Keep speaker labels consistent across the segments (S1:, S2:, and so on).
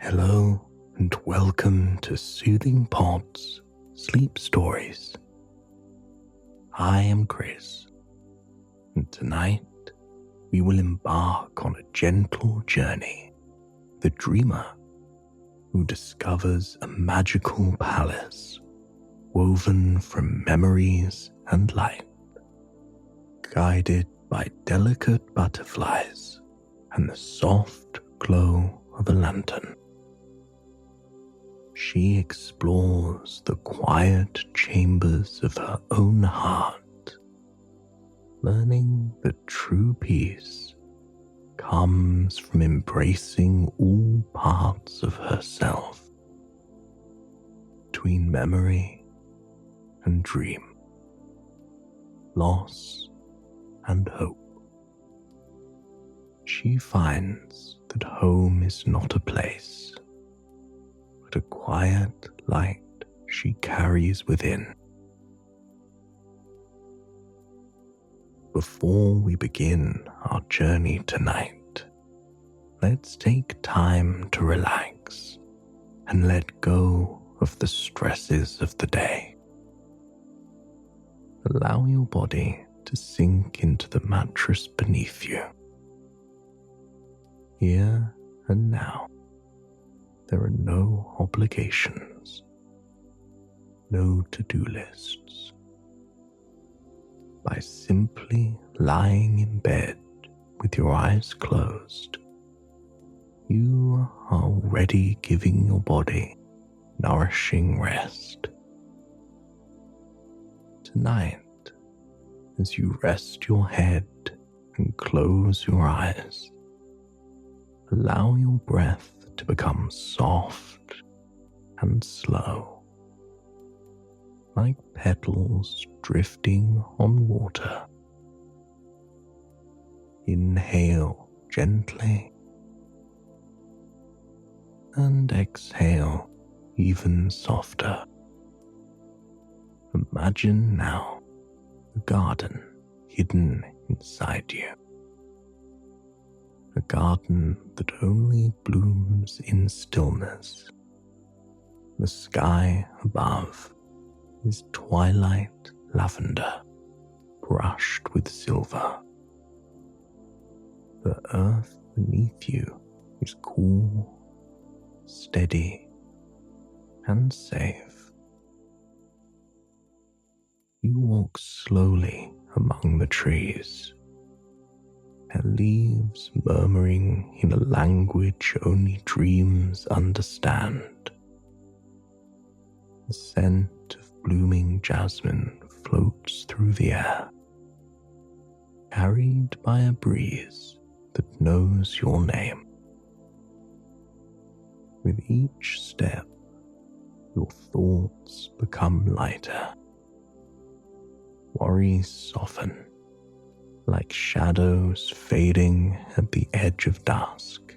S1: Hello and welcome to Soothing Pod's Sleep Stories. I am Chris, and tonight we will embark on a gentle journey. The dreamer who discovers a magical palace woven from memories and light, guided by delicate butterflies and the soft glow of a lantern. She explores the quiet chambers of her own heart, learning that true peace comes from embracing all parts of herself, between memory and dream, loss and hope. She finds that home is not a place, but a quiet light she carries within. Before we begin our journey tonight, let's take time to relax and let go of the stresses of the day. Allow your body to sink into the mattress beneath you. Here and now, there are no obligations, no to-do lists. By simply lying in bed with your eyes closed, you are already giving your body nourishing rest. Tonight, as you rest your head and close your eyes, allow your breath to become soft and slow, like petals drifting on water. Inhale gently and exhale even softer. Imagine now a garden hidden inside you. A garden that only blooms in stillness. The sky above is twilight lavender, brushed with silver. The earth beneath you is cool, steady, and safe. You walk slowly among the trees, their leaves murmuring in a language only dreams understand. The scent of blooming jasmine floats through the air, carried by a breeze that knows your name. With each step, your thoughts become lighter. Worries soften, like shadows fading at the edge of dusk.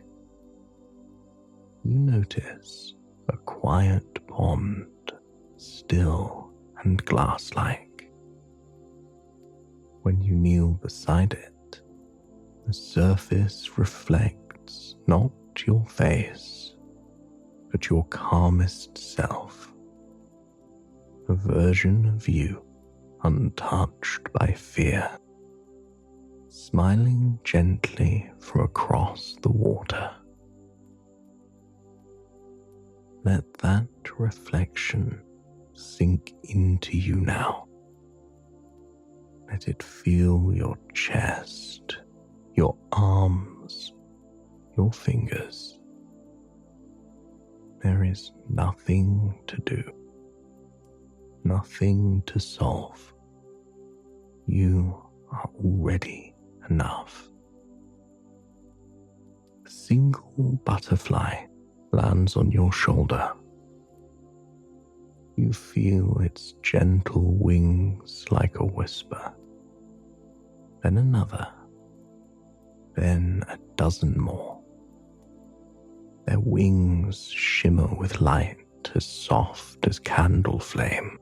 S1: You notice a quiet pond, still and glass-like. When you kneel beside it, the surface reflects not your face, but your calmest self, a version of you untouched by fear, smiling gently from across the water. Let that reflection sink into you now. Let it fill your chest, your arms, your fingers. There is nothing to do, nothing to solve. You are already enough. A single butterfly lands on your shoulder. You feel its gentle wings like a whisper. Then another. Then a dozen more. Their wings shimmer with light as soft as candle flame.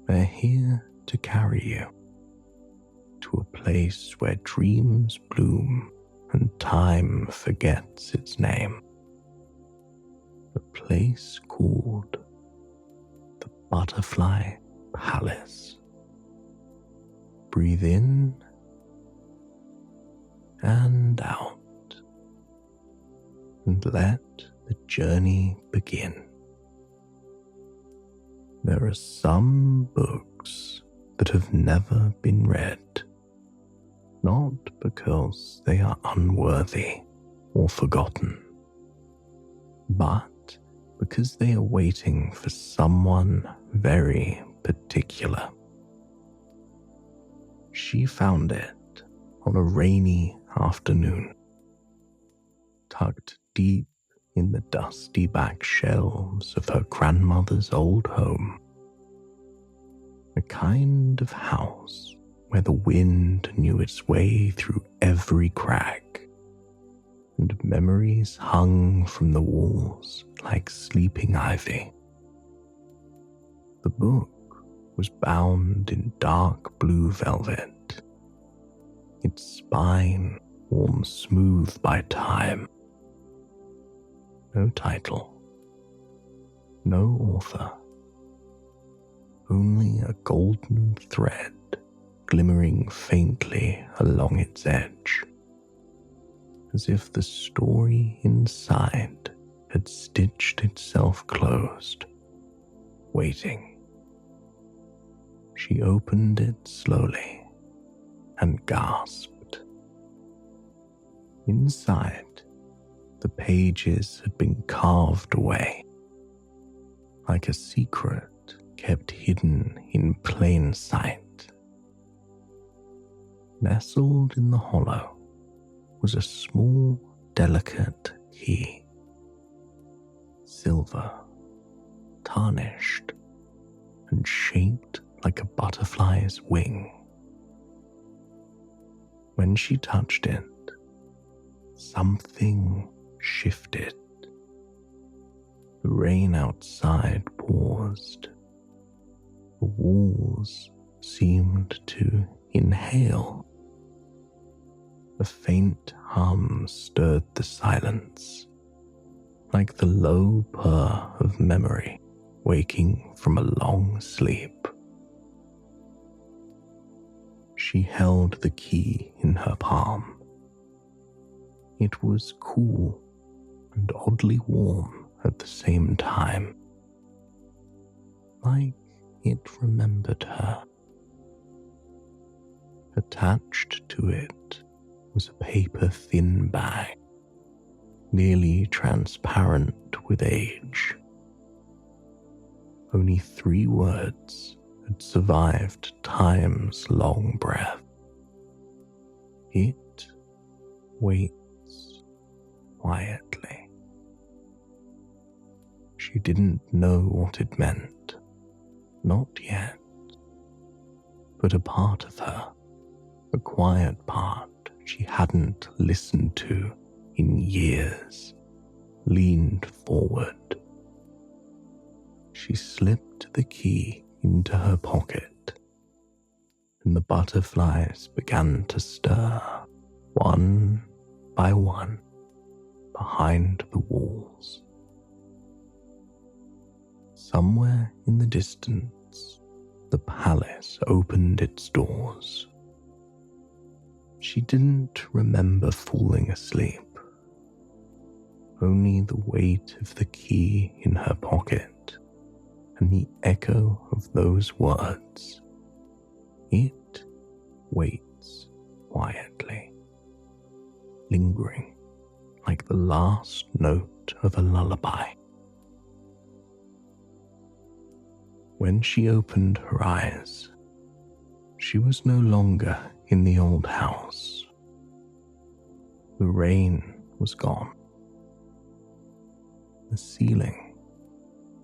S1: They're here to carry you to a place where dreams bloom and time forgets its name. place called the Butterfly Palace. Breathe in and out, and let the journey begin. There are some books that have never been read, not because they are unworthy or forgotten, but because they are waiting for someone very particular. She found it on a rainy afternoon, tucked deep in the dusty back shelves of her grandmother's old home. A kind of house where the wind knew its way through every crack, and memories hung from the walls like sleeping ivy. The book was bound in dark blue velvet, its spine worn smooth by time. No title, no author, only a golden thread glimmering faintly along its edge, as if the story inside had stitched itself closed, waiting. She opened it slowly and gasped. Inside, the pages had been carved away, like a secret kept hidden in plain sight. Nestled in the hollow was a small, delicate key, silver, tarnished, and shaped like a butterfly's wing. When she touched it, something shifted. The rain outside paused. The walls seemed to inhale. A faint hum stirred the silence, like the low purr of memory waking from a long sleep. She held the key in her palm. It was cool and oddly warm at the same time, like it remembered her. Attached to it was a paper-thin bag, nearly transparent with age. Only 3 words had survived time's long breath. It waits quietly. She didn't know what it meant, not yet, but a part of her, a quiet part she hadn't listened to in years, leaned forward. She slipped the key into her pocket, and the butterflies began to stir, one by one, behind the walls. Somewhere in the distance, the palace opened its doors. She didn't remember falling asleep, only the weight of the key in her pocket and the echo of those words. It waits quietly, lingering like the last note of a lullaby. When she opened her eyes, she was no longer in the old house. The rain was gone. The ceiling,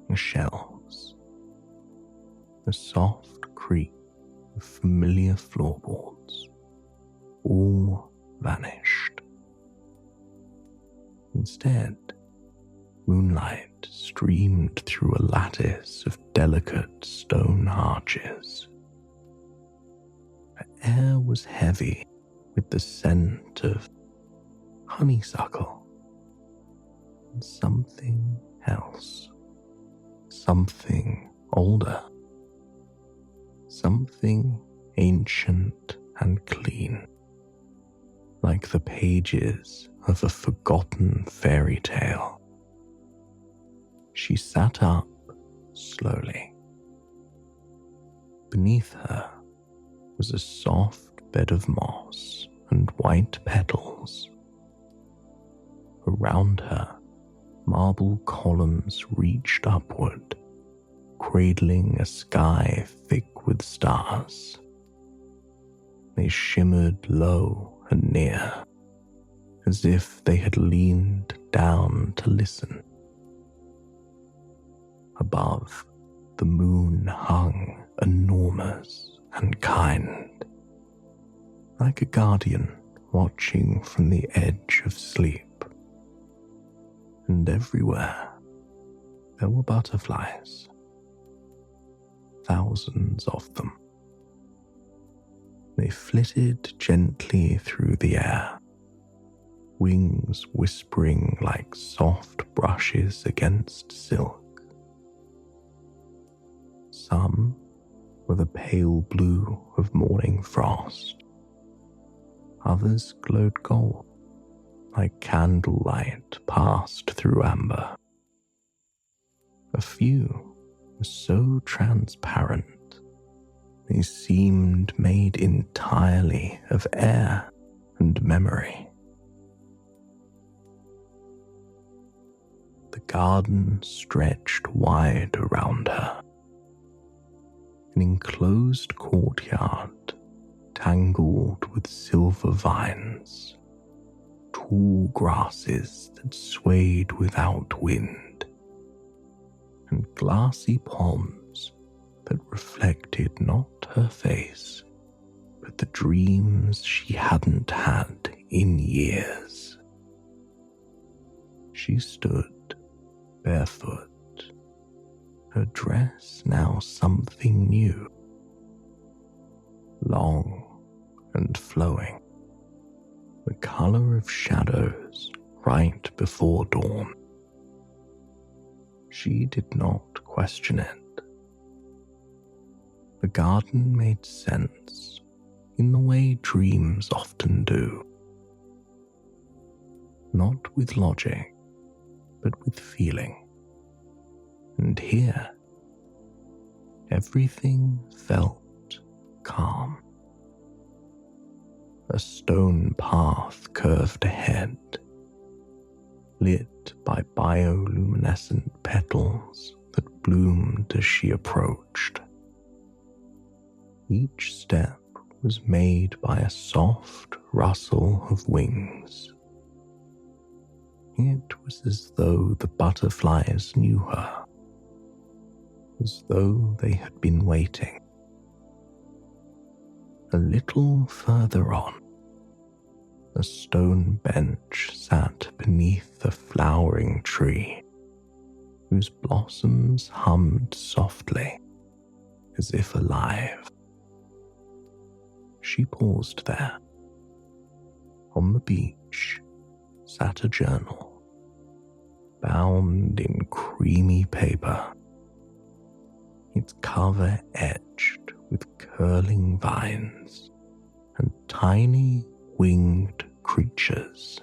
S1: the shelves, the soft creak of familiar floorboards, all vanished. Instead, moonlight streamed through a lattice of delicate stone arches. The air was heavy with the scent of honeysuckle, and something else. Something older. Something ancient and clean, like the pages of a forgotten fairy tale. She sat up slowly. Beneath her was a soft bed of moss and white petals. Around her, marble columns reached upward, cradling a sky thick with stars. They shimmered low and near, as if they had leaned down to listen. Above, the moon hung enormous and kind, like a guardian watching from the edge of sleep. And everywhere there were butterflies, thousands of them. They flitted gently through the air, wings whispering like soft brushes against silk. Some were the pale blue of morning frost. Others glowed gold, like candlelight passed through amber. A few were so transparent they seemed made entirely of air and memory. The garden stretched wide around her. An enclosed courtyard tangled with silver vines, tall grasses that swayed without wind, and glassy ponds that reflected not her face, but the dreams she hadn't had in years. She stood barefoot, her dress now something new, long and flowing, the color of shadows right before dawn. She did not question it. The garden made sense in the way dreams often do, not with logic, but with feeling. And here, everything felt calm. A stone path curved ahead, lit by bioluminescent petals that bloomed as she approached. Each step was made by a soft rustle of wings. It was as though the butterflies knew her, as though they had been waiting. A little further on, a stone bench sat beneath a flowering tree, whose blossoms hummed softly, as if alive. She paused there. On the beach sat a journal, bound in creamy paper, its cover etched with curling vines and tiny winged creatures.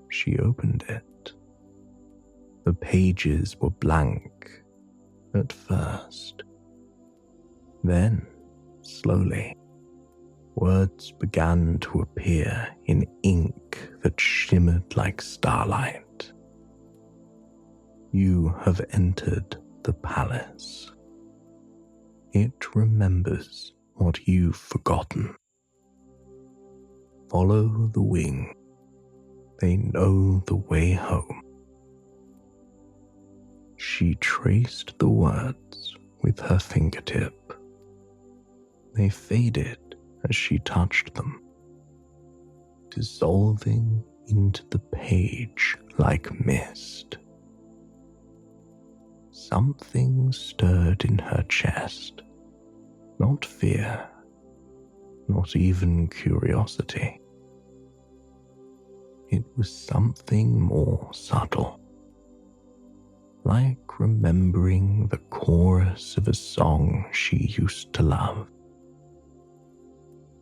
S1: She opened it. The pages were blank at first. Then, slowly, words began to appear in ink that shimmered like starlight. You have entered the palace. It remembers what you've forgotten. Follow the wing. They know the way home. She traced the words with her fingertip. They faded as she touched them, dissolving into the page like mist. Something stirred in her chest, not fear, not even curiosity. It was something more subtle, like remembering the chorus of a song she used to love,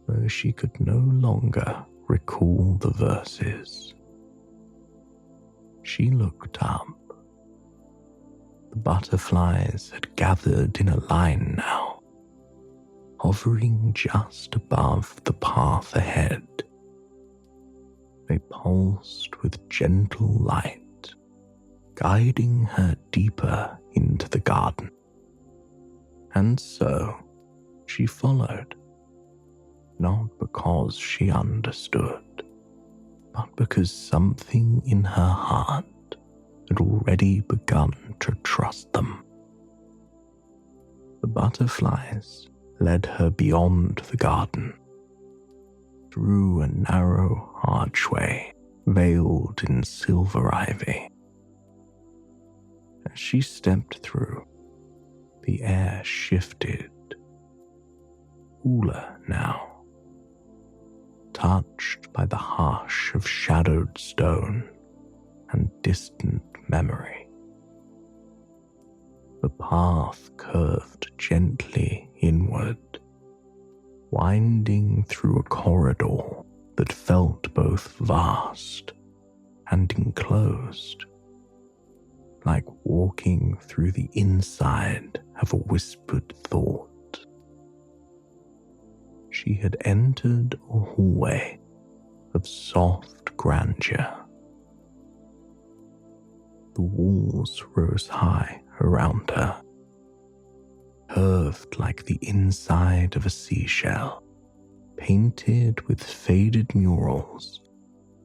S1: though she could no longer recall the verses. She looked up. The butterflies had gathered in a line now, hovering just above the path ahead. They pulsed with gentle light, guiding her deeper into the garden. And so she followed, not because she understood, but because something in her heart had already begun to trust them. The butterflies led her beyond the garden, through a narrow archway veiled in silver ivy. As she stepped through, the air shifted, cooler now, touched by the hush of shadowed stone and distant memory. The path curved gently inward, winding through a corridor that felt both vast and enclosed, like walking through the inside of a whispered thought. She had entered a hallway of soft grandeur. The walls rose high around her, curved like the inside of a seashell, painted with faded murals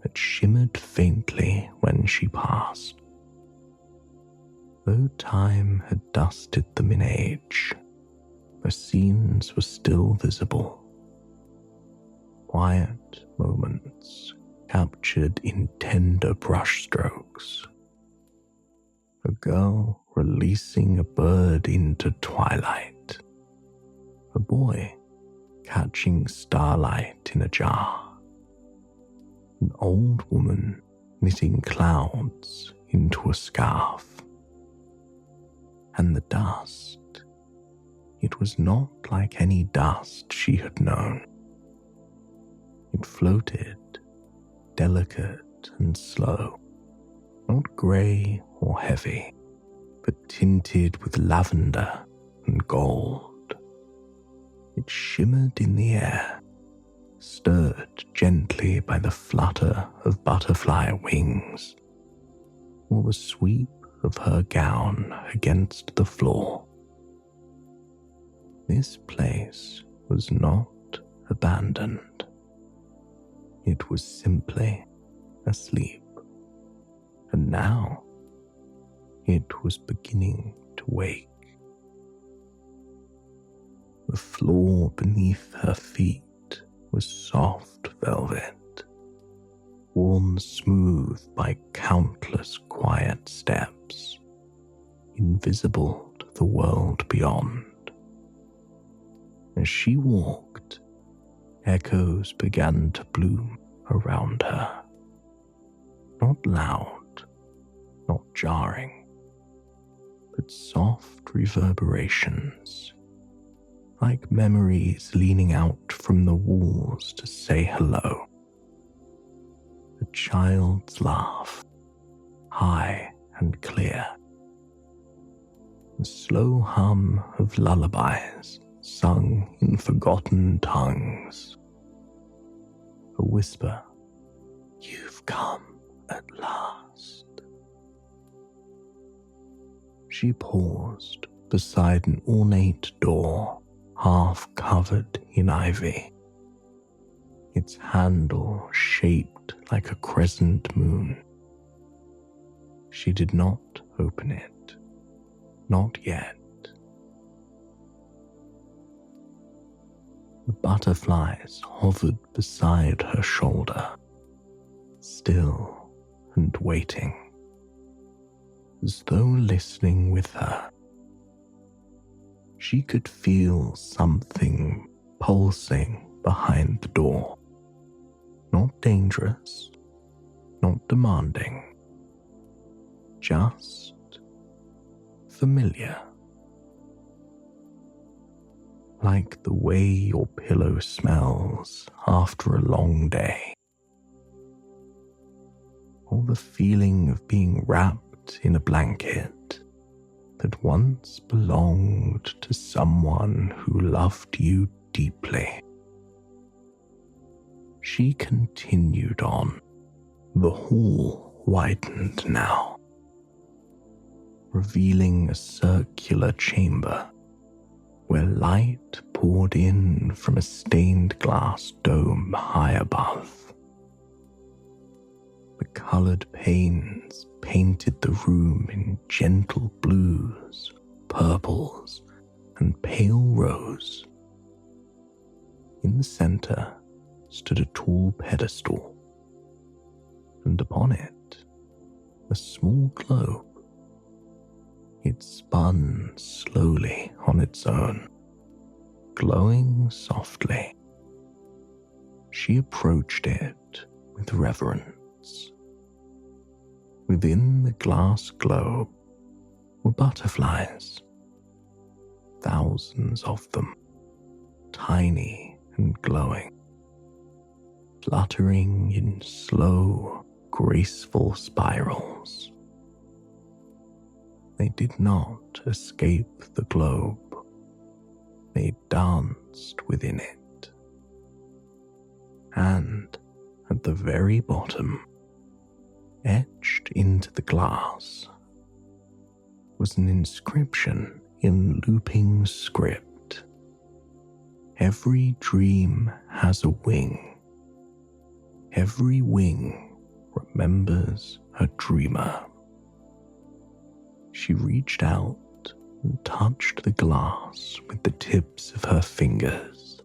S1: that shimmered faintly when she passed. Though time had dusted them in age, the scenes were still visible. Quiet moments captured in tender brushstrokes. A girl releasing a bird into twilight. A boy catching starlight in a jar. An old woman knitting clouds into a scarf. And the dust, it was not like any dust she had known. It floated, delicate and slow, not grey or heavy, but tinted with lavender and gold. It shimmered in the air, stirred gently by the flutter of butterfly wings, or the sweep of her gown against the floor. This place was not abandoned. It was simply asleep. And now it was beginning to wake. The floor beneath her feet was soft velvet, worn smooth by countless quiet steps, invisible to the world beyond. As she walked, echoes began to bloom around her. Not loud, not jarring, but soft reverberations, like memories leaning out from the walls to say hello. A child's laugh, high and clear. The slow hum of lullabies sung in forgotten tongues. A whisper, "You've come at last." She paused beside an ornate door half covered in ivy, its handle shaped like a crescent moon. She did not open it, not yet. The butterflies hovered beside her shoulder, still and waiting, as though listening with her. She could feel something pulsing behind the door. Not dangerous, not demanding, just familiar. Like the way your pillow smells after a long day, or the feeling of being wrapped in a blanket that once belonged to someone who loved you deeply. She continued on. The hall widened now, revealing a circular chamber where light poured in from a stained glass dome high above. The colored panes painted the room in gentle blues, purples, and pale rose. In the center stood a tall pedestal, and upon it a small globe. It spun slowly on its own, glowing softly. She approached it with reverence. Within the glass globe were butterflies, thousands of them, tiny and glowing, fluttering in slow, graceful spirals. They did not escape the globe. They danced within it. And at the very bottom, etched into the glass, was an inscription in looping script. Every dream has a wing. Every wing remembers a dreamer. She reached out and touched the glass with the tips of her fingers.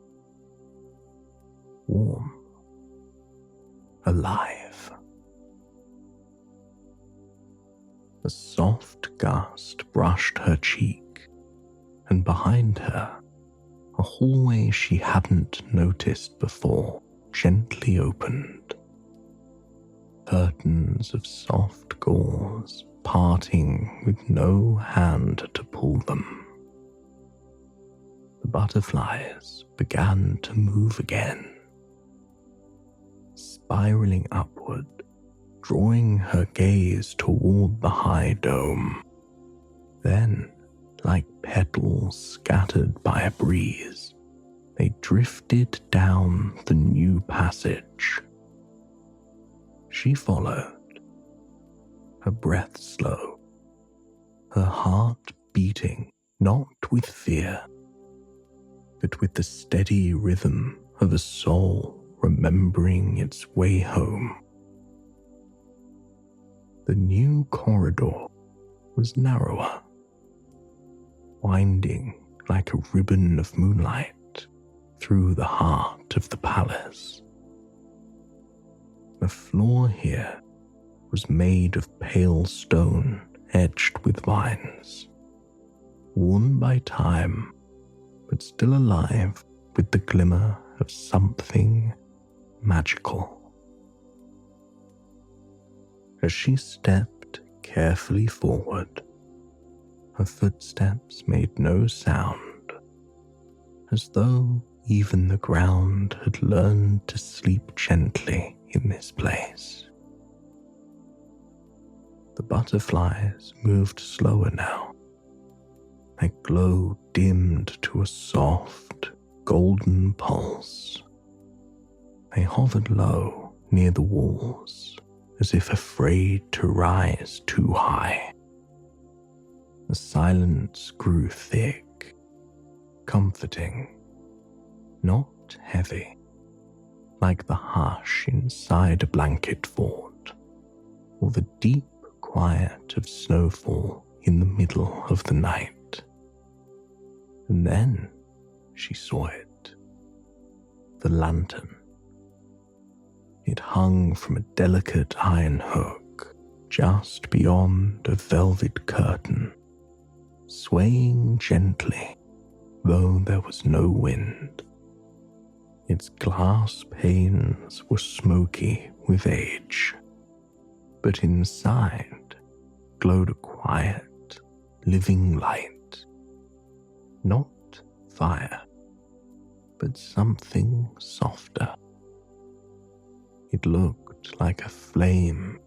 S1: Warm, alive. A soft gust brushed her cheek, and behind her, a hallway she hadn't noticed before gently opened. Curtains of soft gauze parting with no hand to pull them. The butterflies began to move again, spiraling upward, drawing her gaze toward the high dome. Then, like petals scattered by a breeze, they drifted down the new passage. She followed, her breath slow, her heart beating not with fear, but with the steady rhythm of a soul remembering its way home. The new corridor was narrower, winding like a ribbon of moonlight through the heart of the palace. The floor here was made of pale stone edged with vines, worn by time, but still alive with the glimmer of something magical. As she stepped carefully forward, her footsteps made no sound, as though even the ground had learned to sleep gently in this place. The butterflies moved slower now. Their glow dimmed to a soft, golden pulse. They hovered low near the walls, as if afraid to rise too high. The silence grew thick, comforting, not heavy, like the hush inside a blanket fort, or the deep quiet of snowfall in the middle of the night. And then she saw it. The lantern. It hung from a delicate iron hook just beyond a velvet curtain, swaying gently, though there was no wind. Its glass panes were smoky with age, but inside glowed a quiet, living light. Not fire, but something softer. It looked like a flame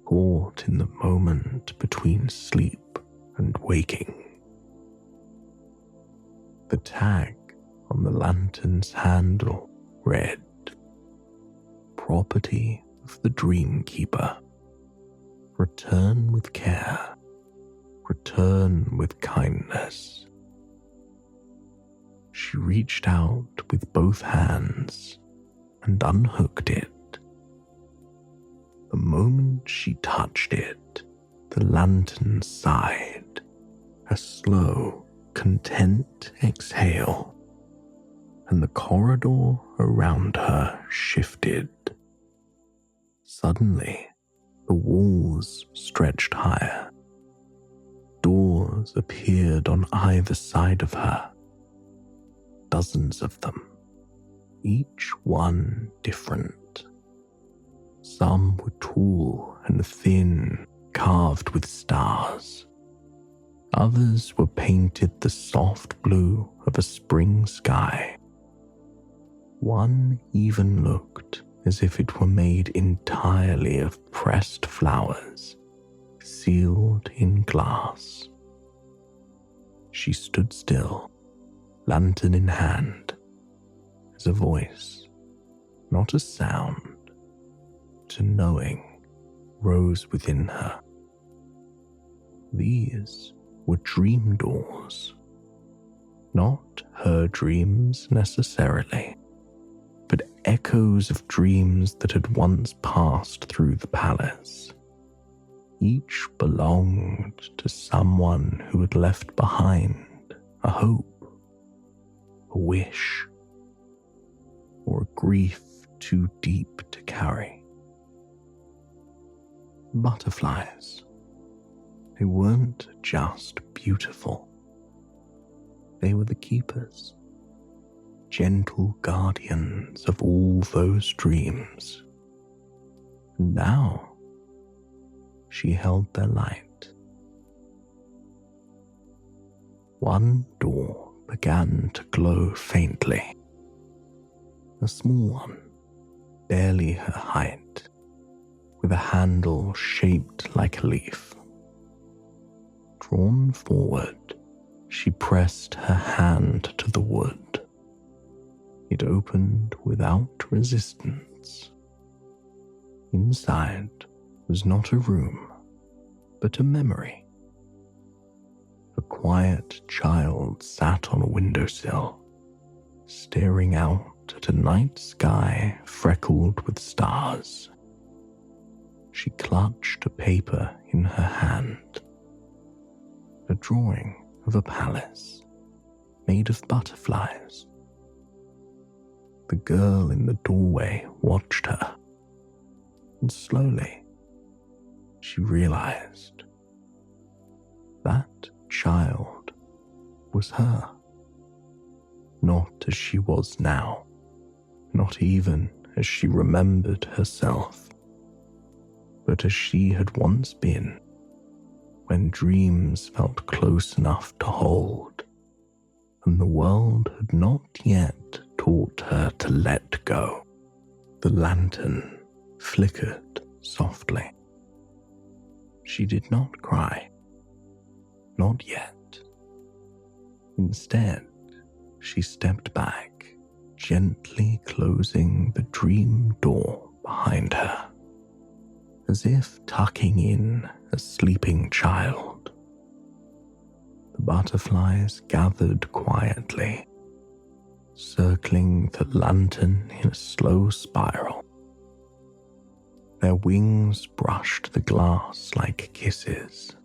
S1: caught in the moment between sleep and waking. The tag on the lantern's handle read, "Property of the Dream Keeper. Return with care. Return with kindness." She reached out with both hands and unhooked it. The moment she touched it, the lantern sighed, a slow, content exhale, and the corridor around her shifted. Suddenly, the walls stretched higher. Doors appeared on either side of her. Dozens of them, each one different. Some were tall and thin, carved with stars. Others were painted the soft blue of a spring sky. One even looked as if it were made entirely of pressed flowers, sealed in glass. She stood still, lantern in hand, as a voice, not a sound, to knowing rose within her. These were dream doors. Not her dreams necessarily, but echoes of dreams that had once passed through the palace. Each belonged to someone who had left behind a hope, a wish, or a grief too deep to carry. Butterflies. They weren't just beautiful. They were the keepers, gentle guardians of all those dreams. And now she held their light. One door began to glow faintly. A small one, barely her height, with a handle shaped like a leaf. Drawn forward, she pressed her hand to the wood. It opened without resistance. Inside was not a room, but a memory. A quiet child sat on a windowsill, staring out at a night sky freckled with stars. She clutched a paper in her hand, a drawing of a palace made of butterflies. The girl in the doorway watched her, and slowly she realized that child was her. Not as she was now, not even as she remembered herself, but as she had once been, when dreams felt close enough to hold, and the world had not yet taught her to let go. The lantern flickered softly. She did not cry, not yet. Instead, she stepped back, gently closing the dream door behind her, as if tucking in a sleeping child. The butterflies gathered quietly, circling the lantern in a slow spiral. Their wings brushed the glass like kisses.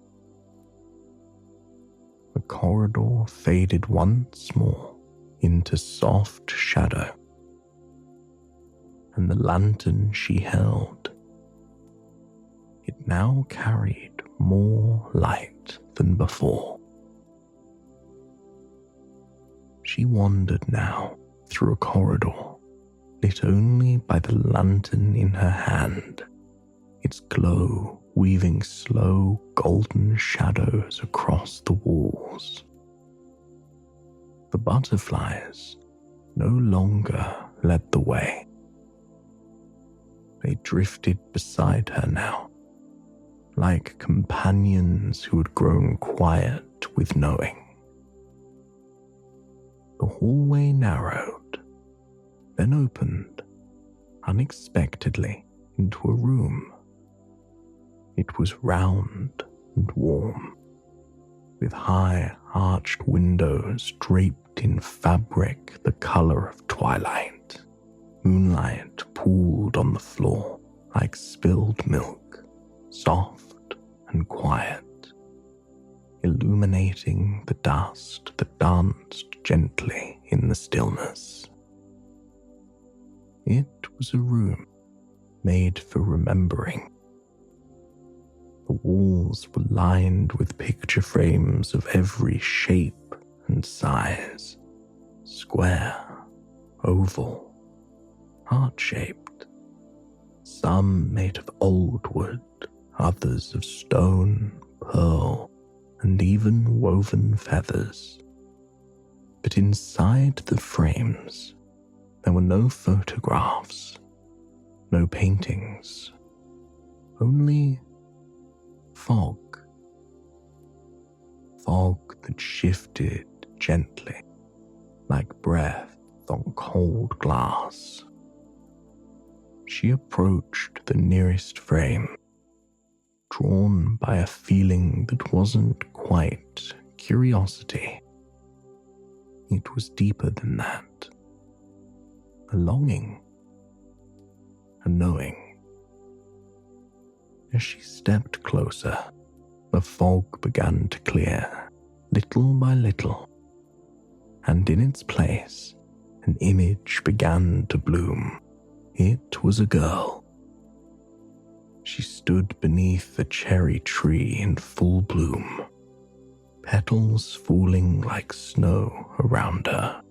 S1: The corridor faded once more into soft shadow, and the lantern she held, it now carried more light than before. She wandered now through a corridor lit only by the lantern in her hand, its glow weaving slow golden shadows across the walls. The butterflies no longer led the way. They drifted beside her now, like companions who had grown quiet with knowing. The hallway narrowed, then opened unexpectedly into a room. It was round and warm, with high arched windows draped in fabric the color of twilight. Moonlight pooled on the floor like spilled milk, soft and quiet, illuminating the dust that danced gently in the stillness. It was a room made for remembering. The walls were lined with picture frames of every shape and size, square, oval, heart-shaped, some made of old wood, others of stone, pearl, and even woven feathers. But inside the frames, there were no photographs, no paintings, only fog. Fog that shifted gently, like breath on cold glass. She approached the nearest frame, drawn by a feeling that wasn't quite curiosity. It was deeper than that. A longing, a knowing. As she stepped closer, the fog began to clear, little by little, and in its place, an image began to bloom. It was a girl. She stood beneath a cherry tree in full bloom, petals falling like snow around her.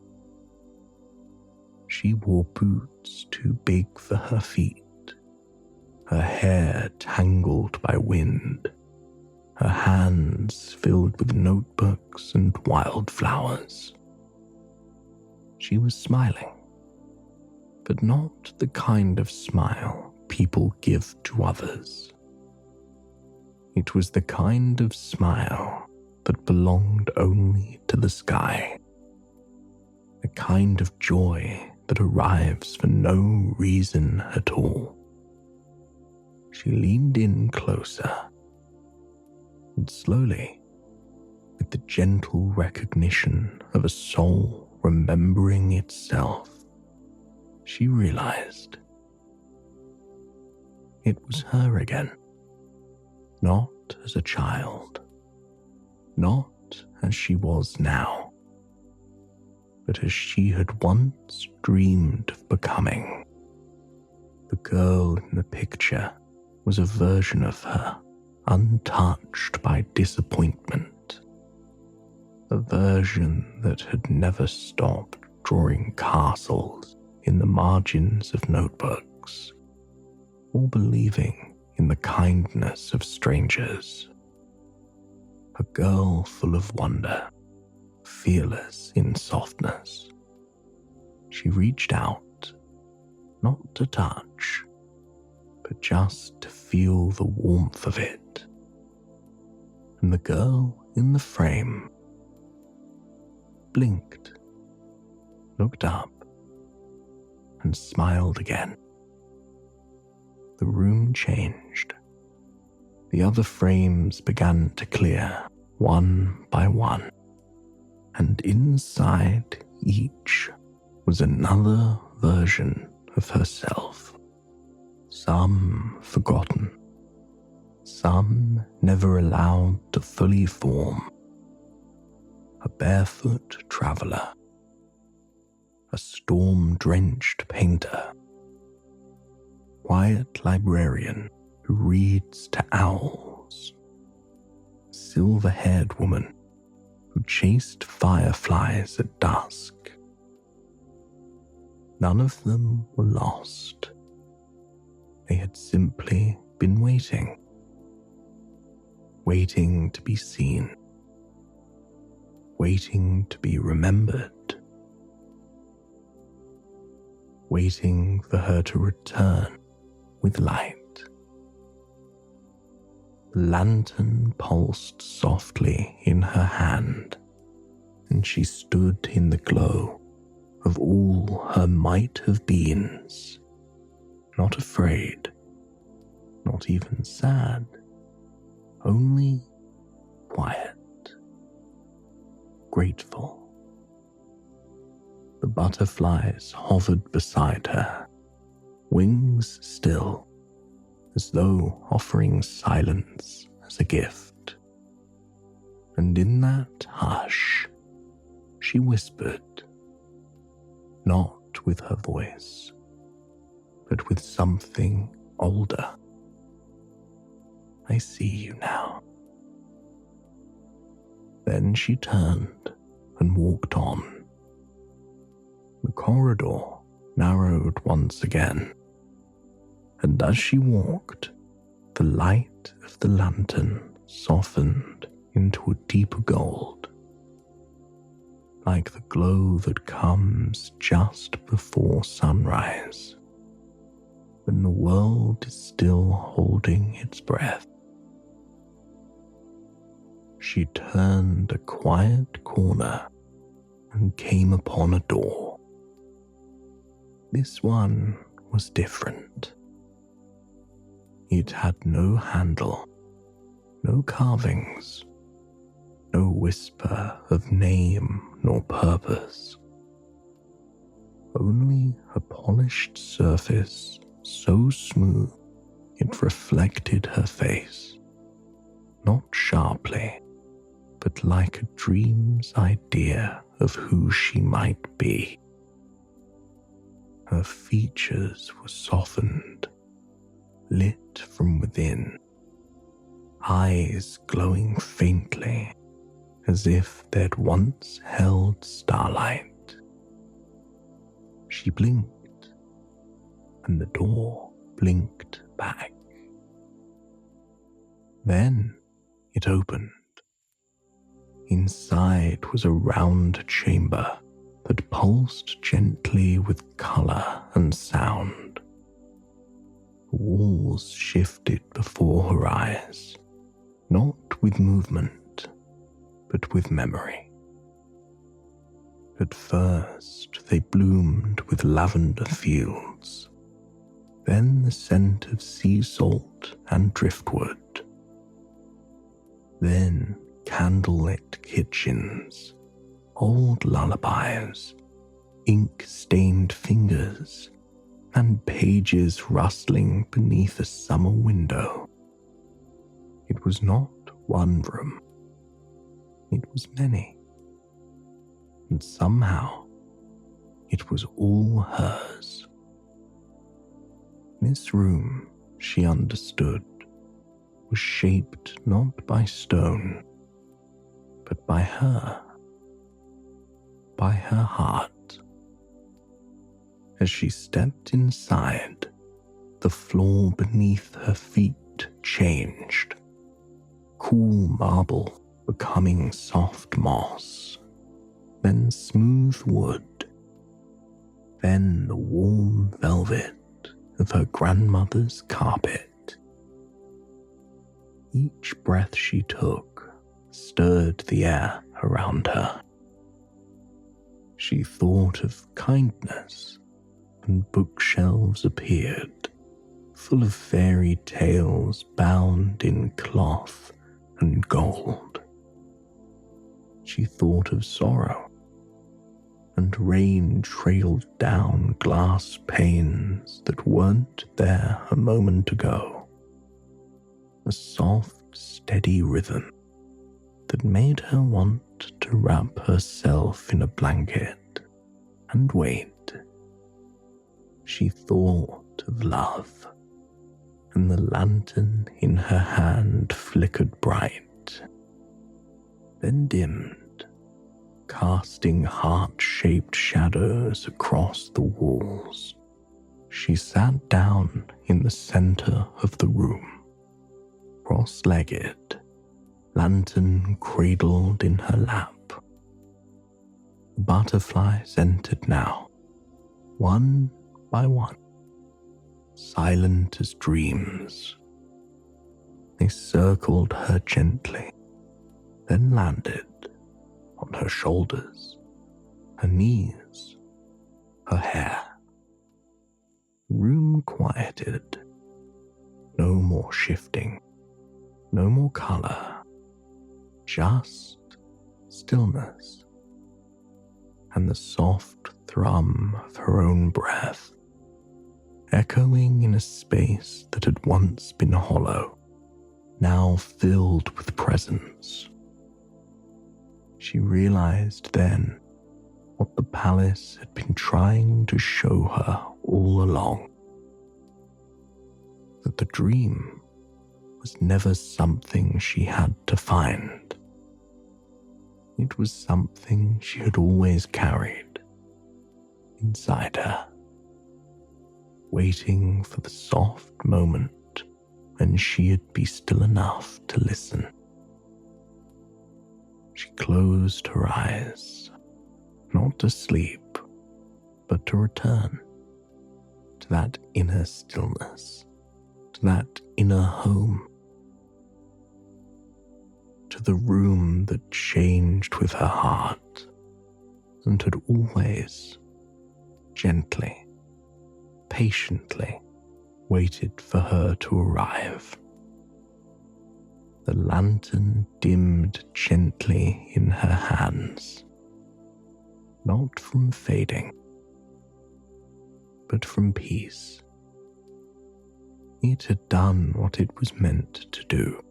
S1: She wore boots too big for her feet, her hair tangled by wind, her hands filled with notebooks and wildflowers. She was smiling, but not the kind of smile people give to others. It was the kind of smile that belonged only to the sky, a kind of joy that arrives for no reason at all. She leaned in closer, and slowly, with the gentle recognition of a soul remembering itself, she realized it was her again, not as a child, not as she was now, but as she had once dreamed of becoming. The girl in the picture was a version of her untouched by disappointment, a version that had never stopped drawing castles in the margins of notebooks, or believing in the kindness of strangers. A girl full of wonder, fearless in softness. She reached out, not to touch, but just to feel the warmth of it. And the girl in the frame blinked, looked up, and smiled again. The room changed. The other frames began to clear, one by one, and inside each was another version of herself. Some forgotten, some never allowed to fully form. A barefoot traveler, a storm-drenched painter, quiet librarian who reads to owls, a silver-haired woman who chased fireflies at dusk. None of them were lost. They had simply been waiting. Waiting to be seen. Waiting to be remembered. Waiting for her to return with light. The lantern pulsed softly in her hand, and she stood in the glow of all her might-have-beens, not afraid, not even sad, only quiet, grateful. The butterflies hovered beside her, wings still, as though offering silence as a gift. And in that hush, she whispered, not with her voice, but with something older. I see you now. Then she turned and walked on. The corridor narrowed once again, and as she walked, the light of the lantern softened into a deeper gold, like the glow that comes just before sunrise, when the world is still holding its breath. She turned a quiet corner and came upon a door. This one was different. It had no handle, no carvings, no whisper of name nor purpose. Only a polished surface so smooth it reflected her face, not sharply, but like a dream's idea of who she might be. Her features were softened, lit from within, eyes glowing faintly as if they'd once held starlight. She blinked, and the door blinked back. Then it opened. Inside was a round chamber that pulsed gently with colour and sound. The walls shifted before her eyes, not with movement, but with memory. At first they bloomed with lavender fields, then the scent of sea salt and driftwood, then candlelit kitchens, old lullabies, ink-stained fingers, and pages rustling beneath a summer window. It was not one room, it was many, and somehow it was all hers. This room, she understood, was shaped not by stone, but by her heart. As she stepped inside, the floor beneath her feet changed, cool marble becoming soft moss, then smooth wood, then the warm velvet of her grandmother's carpet. Each breath she took stirred the air around her. She thought of kindness, and bookshelves appeared, full of fairy tales bound in cloth and gold. She thought of sorrow, and rain trailed down glass panes that weren't there a moment ago. A soft, steady rhythm that made her want to wrap herself in a blanket and wait. She thought of love, and the lantern in her hand flickered bright, then dimmed, casting heart-shaped shadows across the walls. She sat down in the center of the room, cross-legged, lantern cradled in her lap. The butterflies entered now, one by one, silent as dreams. They circled her gently, then landed on her shoulders, her knees, her hair. The room quieted. No more shifting, no more color, just stillness and the soft thrum of her own breath, echoing in a space that had once been hollow, now filled with presence. She realized then what the palace had been trying to show her all along. That the dream was never something she had to find. It was something she had always carried inside her, waiting for the soft moment when she'd be still enough to listen. She closed her eyes, not to sleep, but to return to that inner stillness, to that inner home, to the room that changed with her heart and had always, gently, patiently waited for her to arrive. The lantern dimmed gently in her hands, not from fading, but from peace. It had done what it was meant to do,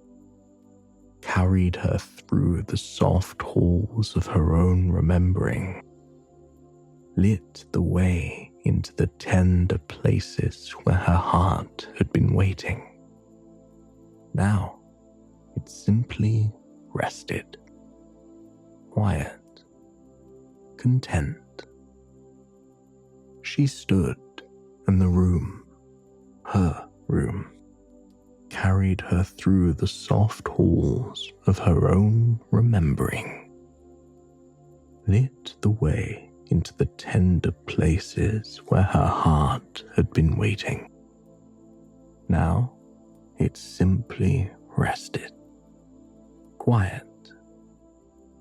S1: carried her through the soft halls of her own remembering, lit the way into the tender places where her heart had been waiting. Now it simply rested, quiet, content. She stood, and the room, her room, carried her through the soft halls of her own remembering, lit the way into the tender places where her heart had been waiting. Now it simply rested, quiet,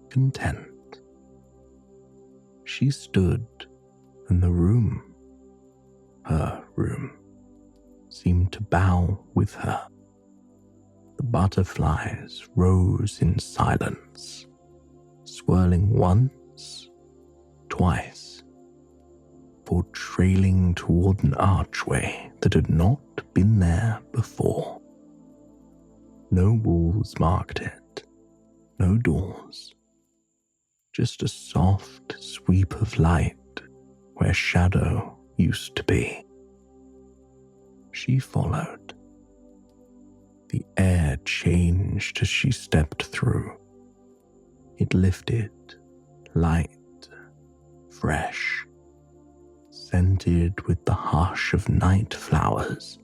S1: content. She stood, and the room, her room, seemed to bow with her. The butterflies rose in silence, swirling once, twice, before trailing toward an archway that had not been there before. No walls marked it, no doors, just a soft sweep of light where shadow used to be. She followed. The air changed as she stepped through. It lifted, light, fresh, scented with the hush of night flowers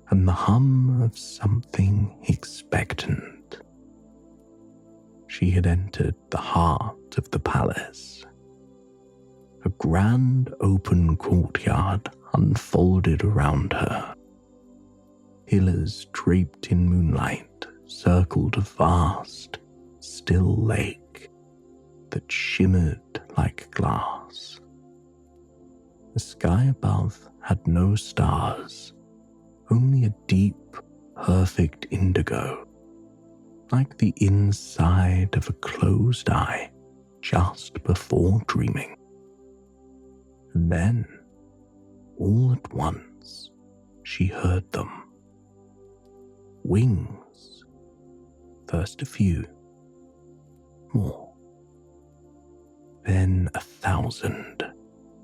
S1: and the hum of something expectant. She had entered the heart of the palace. A grand open courtyard unfolded around her. Pillars draped in moonlight circled a vast, still lake that shimmered like glass. The sky above had no stars, only a deep, perfect indigo, like the inside of a closed eye just before dreaming. And then, all at once, she heard them. Wings. First a few. More. Then 1,000.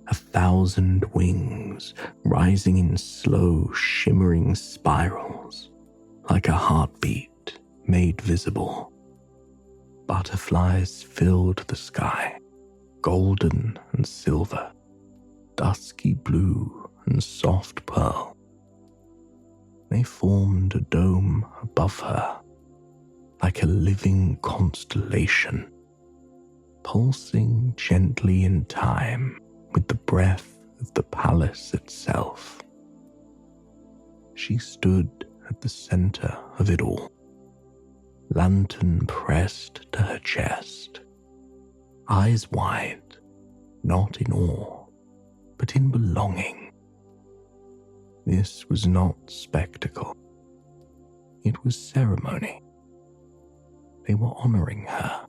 S1: 1,000 wings rising in slow, shimmering spirals, like a heartbeat made visible. Butterflies filled the sky, golden and silver, dusky blue and soft pearl. They formed a dome above her, like a living constellation, pulsing gently in time with the breath of the palace itself. She stood at the center of it all, lantern pressed to her chest, eyes wide, not in awe, but in belonging. This was not spectacle. It was ceremony. They were honoring her.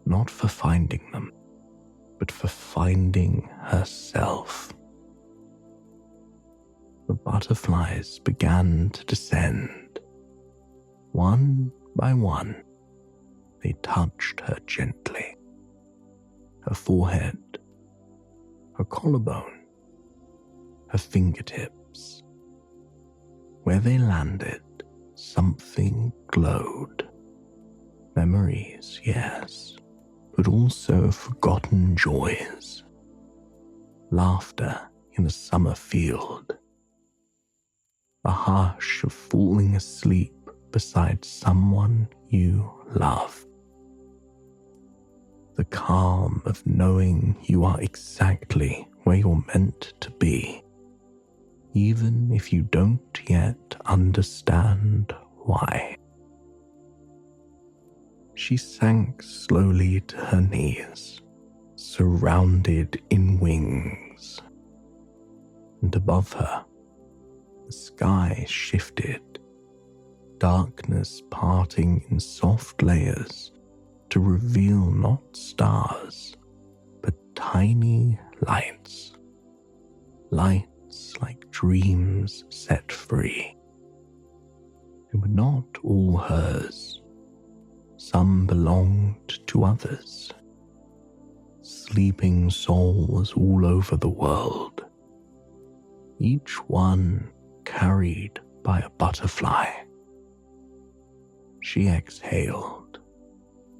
S1: Not for finding them, but for finding herself. The butterflies began to descend. One by one, they touched her gently. Her forehead, her collarbone, her fingertips. Where they landed, something glowed. Memories, yes, but also forgotten joys. Laughter in a summer field. The hush of falling asleep beside someone you love. The calm of knowing you are exactly where you're meant to be, even if you don't yet understand why. She sank slowly to her knees, surrounded in wings. And above her, the sky shifted, darkness parting in soft layers to reveal not stars, but tiny lights. Lights like dreams set free. They were not all hers. Some belonged to others. Sleeping souls all over the world. Each one carried by a butterfly. She exhaled.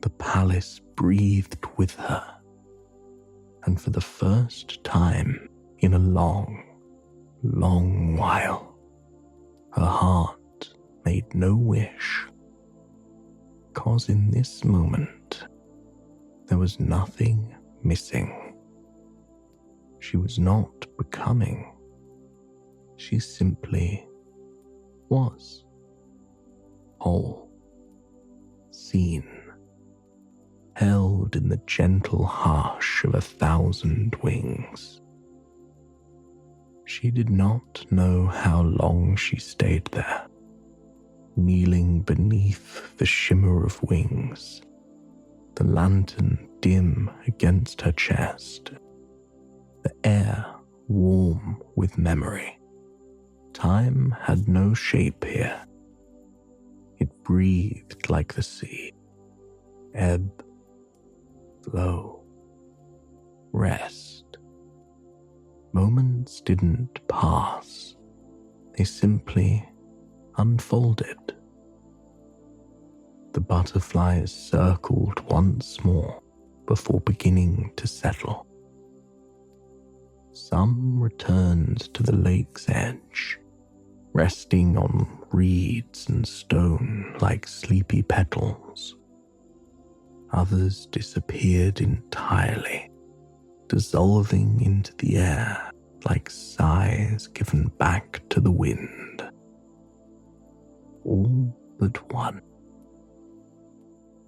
S1: The palace breathed with her. And for the first time in a long, long while, her heart made no wish. Because in this moment, there was nothing missing. She was not becoming. She simply was. Whole. Seen. Held in the gentle hush of 1,000 wings. She did not know how long she stayed there, kneeling beneath the shimmer of wings, the lantern dim against her chest, the air warm with memory. Time had no shape here. It breathed like the sea, ebb, flow, rest. Moments didn't pass. They simply unfolded. The butterflies circled once more before beginning to settle. Some returned to the lake's edge, resting on reeds and stone like sleepy petals. Others disappeared entirely, dissolving into the air like sighs given back to the wind. All but one.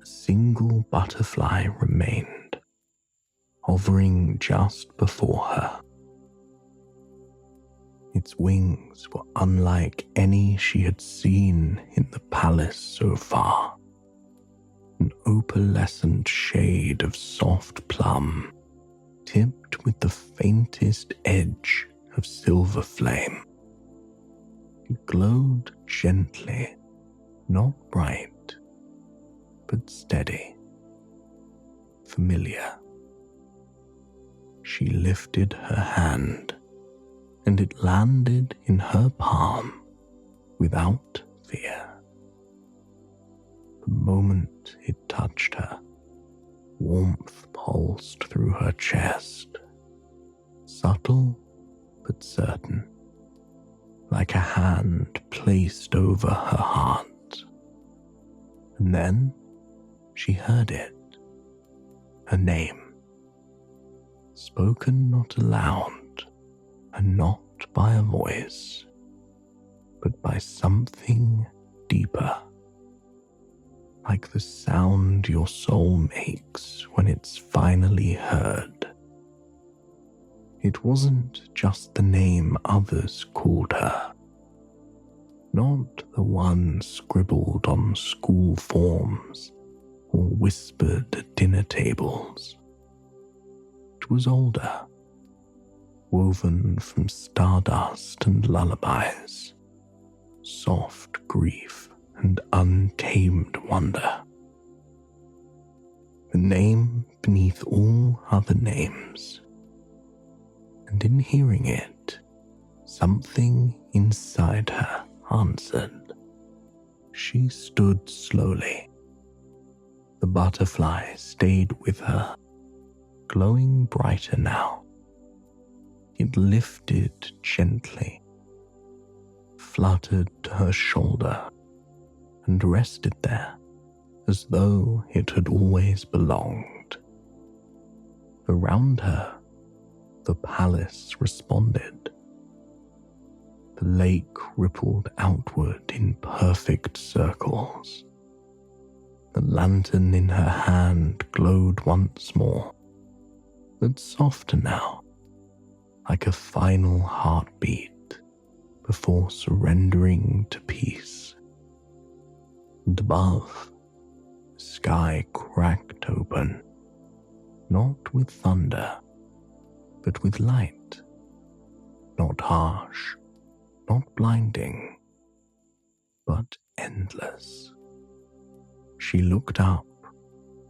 S1: A single butterfly remained, hovering just before her. Its wings were unlike any she had seen in the palace so far. An opalescent shade of soft plum, tipped with the faintest edge of silver flame. It glowed gently, not bright, but steady, familiar. She lifted her hand, and it landed in her palm without fear. The moment it touched her, warmth pulsed through her chest, subtle but certain, like a hand placed over her heart. And then she heard it, her name, spoken not aloud and not by a voice, but by something deeper, like the sound your soul makes when it's finally heard. It wasn't just the name others called her, not the one scribbled on school forms or whispered at dinner tables. It was older, woven from stardust and lullabies, soft grief and untamed wonder. The name beneath all other names. And in hearing it, something inside her answered. She stood slowly. The butterfly stayed with her, glowing brighter now. It lifted gently, fluttered to her shoulder, and rested there as though it had always belonged. Around her, the palace responded. The lake rippled outward in perfect circles. The lantern in her hand glowed once more, but softer now, like a final heartbeat before surrendering to peace. And above, the sky cracked open, not with thunder, but with light, not harsh, not blinding, but endless. She looked up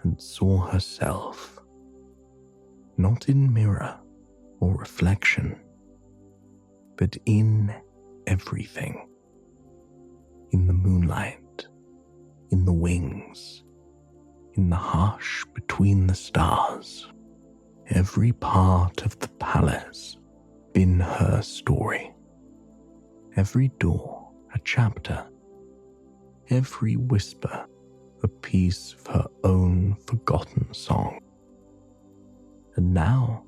S1: and saw herself, not in mirror or reflection, but in everything. In the moonlight, in the wings, in the hush between the stars. Every part of the palace in her story. Every door a chapter. Every whisper a piece of her own forgotten song. And now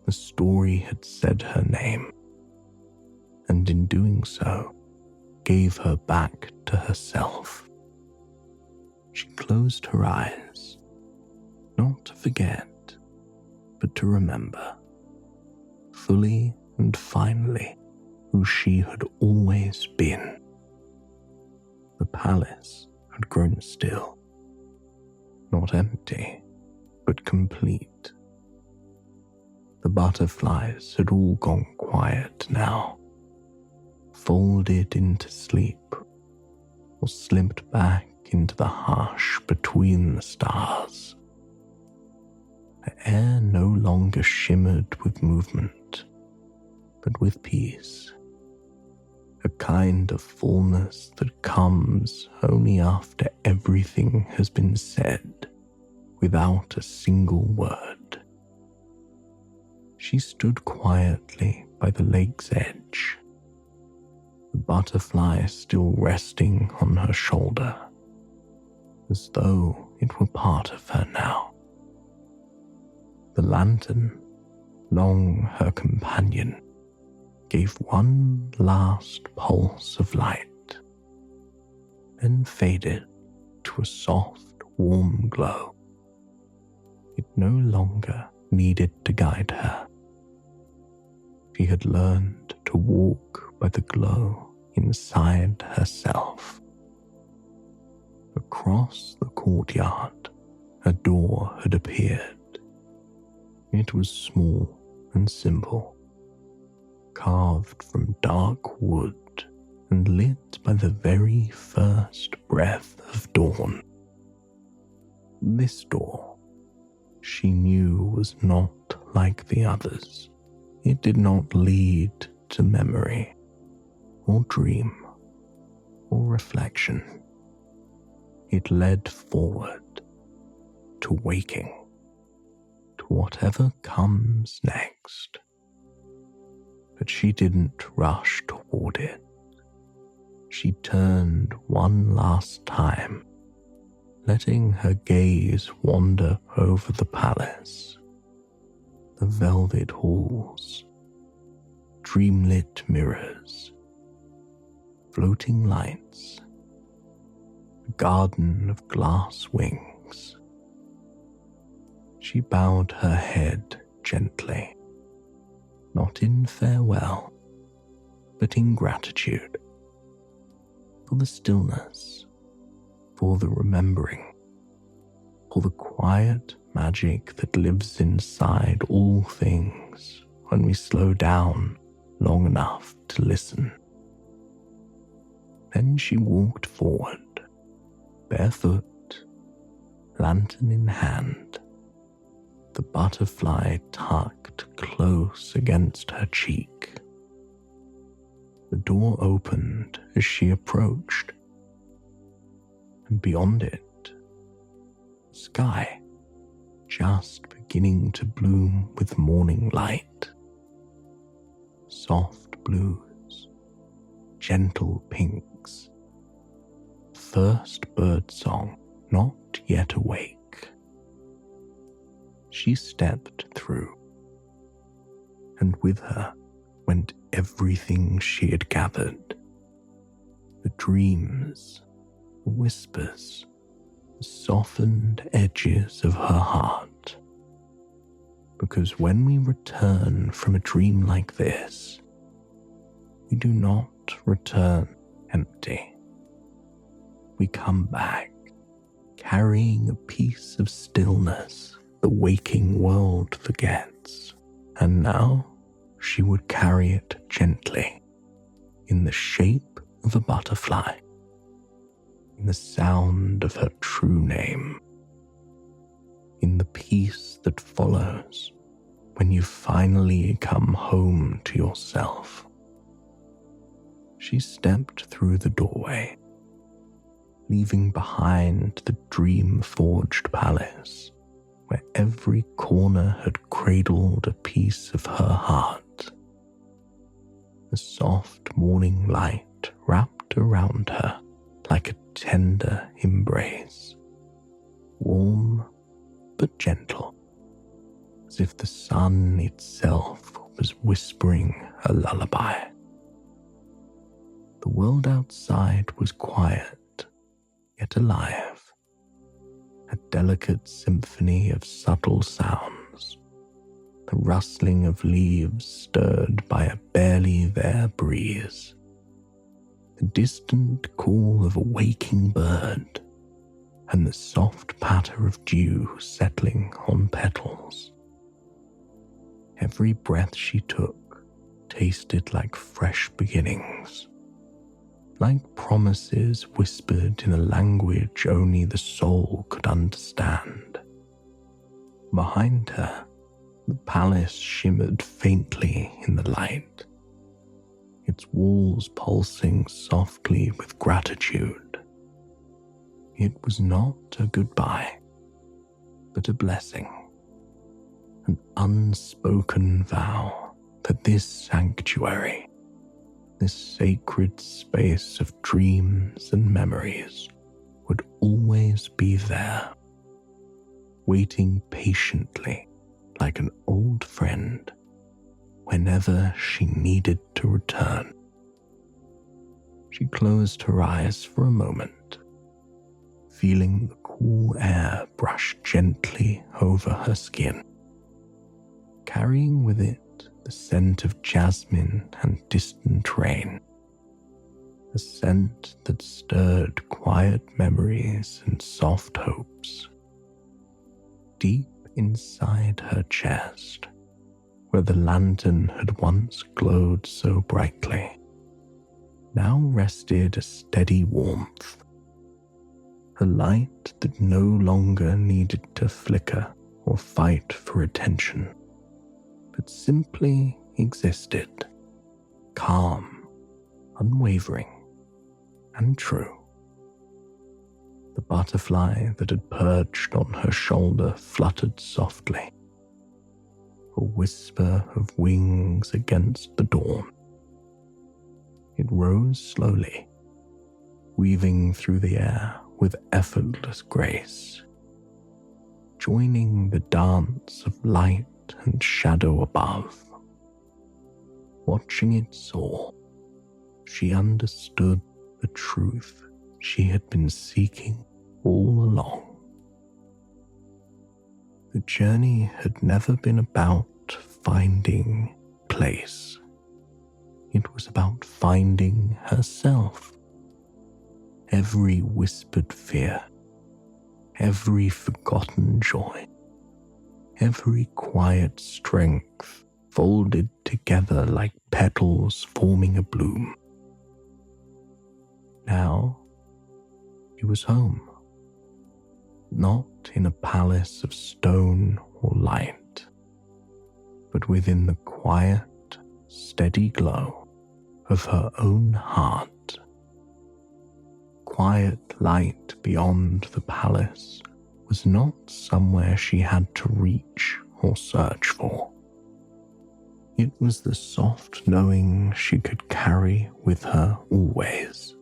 S1: the story had said her name, and in doing so, gave her back to herself. She closed her eyes, not to forget, but to remember, fully and finally, who she had always been. The palace had grown still, not empty, but complete. The butterflies had all gone quiet now, folded into sleep, or slipped back into the hush between the stars. The air no longer shimmered with movement, but with peace, a kind of fullness that comes only after everything has been said, without a single word. She stood quietly by the lake's edge, the butterfly still resting on her shoulder, as though it were part of her now. The lantern, long her companion, gave one last pulse of light, then faded to a soft, warm glow. It no longer needed to guide her. She had learned to walk by the glow inside herself. Across the courtyard, a door had appeared. It was small and simple, carved from dark wood and lit by the very first breath of dawn. This door, she knew, was not like the others. It did not lead to memory, or dream, or reflection. It led forward to waking, to whatever comes next. But she didn't rush toward it. She turned one last time, letting her gaze wander over the palace, the velvet halls, dream-lit mirrors, floating lights, a garden of glass wings. She bowed her head gently, not in farewell, but in gratitude, for the stillness, for the remembering, for the quiet magic that lives inside all things when we slow down long enough to listen. Then she walked forward, barefoot, lantern in hand, the butterfly tucked close against her cheek. The door opened as she approached, and beyond it, sky just beginning to bloom with morning light. Soft blues, gentle pinks, first bird song not yet awake. She stepped through, and with her went everything she had gathered. The dreams, the whispers, the softened edges of her heart. Because when we return from a dream like this, we do not return empty. We come back carrying a piece of stillness the waking world forgets, and now she would carry it gently, in the shape of a butterfly, in the sound of her true name, in the peace that follows when you finally come home to yourself. She stepped through the doorway, leaving behind the dream-forged palace where every corner had cradled a piece of her heart. The soft morning light wrapped around her like a tender embrace, warm but gentle, as if the sun itself was whispering a lullaby. The world outside was quiet, yet alive, a delicate symphony of subtle sounds, the rustling of leaves stirred by a barely there breeze, the distant call of a waking bird, and the soft patter of dew settling on petals. Every breath she took tasted like fresh beginnings, like promises whispered in a language only the soul could understand. Behind her, the palace shimmered faintly in the light, its walls pulsing softly with gratitude. It was not a goodbye, but a blessing, an unspoken vow that this sanctuary, this sacred space of dreams and memories, would always be there, waiting patiently like an old friend whenever she needed to return. She closed her eyes for a moment, feeling the cool air brush gently over her skin, carrying with it the scent of jasmine and distant rain, a scent that stirred quiet memories and soft hopes. Deep inside her chest, where the lantern had once glowed so brightly, now rested a steady warmth, a light that no longer needed to flicker or fight for attention, but simply existed, calm, unwavering, and true. The butterfly that had perched on her shoulder fluttered softly, a whisper of wings against the dawn. It rose slowly, weaving through the air with effortless grace, joining the dance of light and shadow above. Watching it soar, she understood the truth she had been seeking all along. The journey had never been about finding place. It was about finding herself. Every whispered fear, every forgotten joy, every quiet strength folded together like petals forming a bloom. Now he was home, not in a palace of stone or light, but within the quiet, steady glow of her own heart. Quiet light beyond the palace was not somewhere she had to reach or search for. It was the soft knowing she could carry with her always,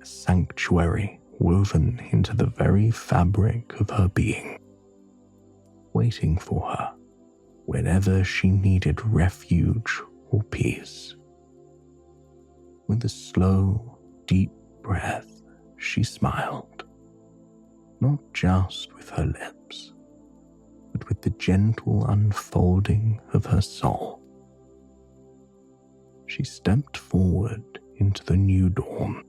S1: a sanctuary woven into the very fabric of her being, waiting for her whenever she needed refuge or peace. With a slow, deep breath, she smiled, not just with her lips, but with the gentle unfolding of her soul. She stepped forward into the new dawn,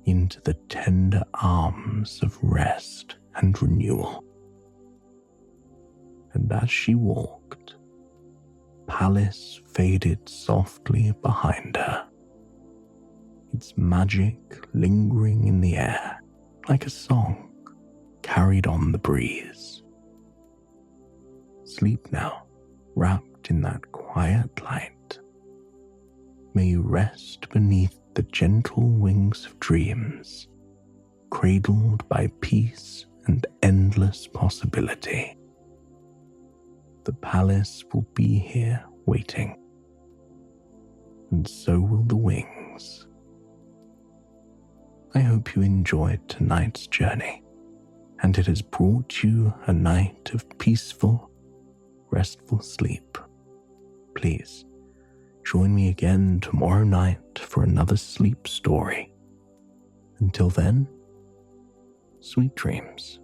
S1: into the tender arms of rest and renewal. And as she walked, palace faded softly behind her, its magic lingering in the air like a song carried on the breeze. Sleep now, wrapped in that quiet light. May you rest beneath the gentle wings of dreams, cradled by peace and endless possibility. The palace will be here waiting, and so will the wings. I hope you enjoyed tonight's journey, and it has brought you a night of peaceful, restful sleep. Please join me again tomorrow night for another sleep story. Until then, sweet dreams.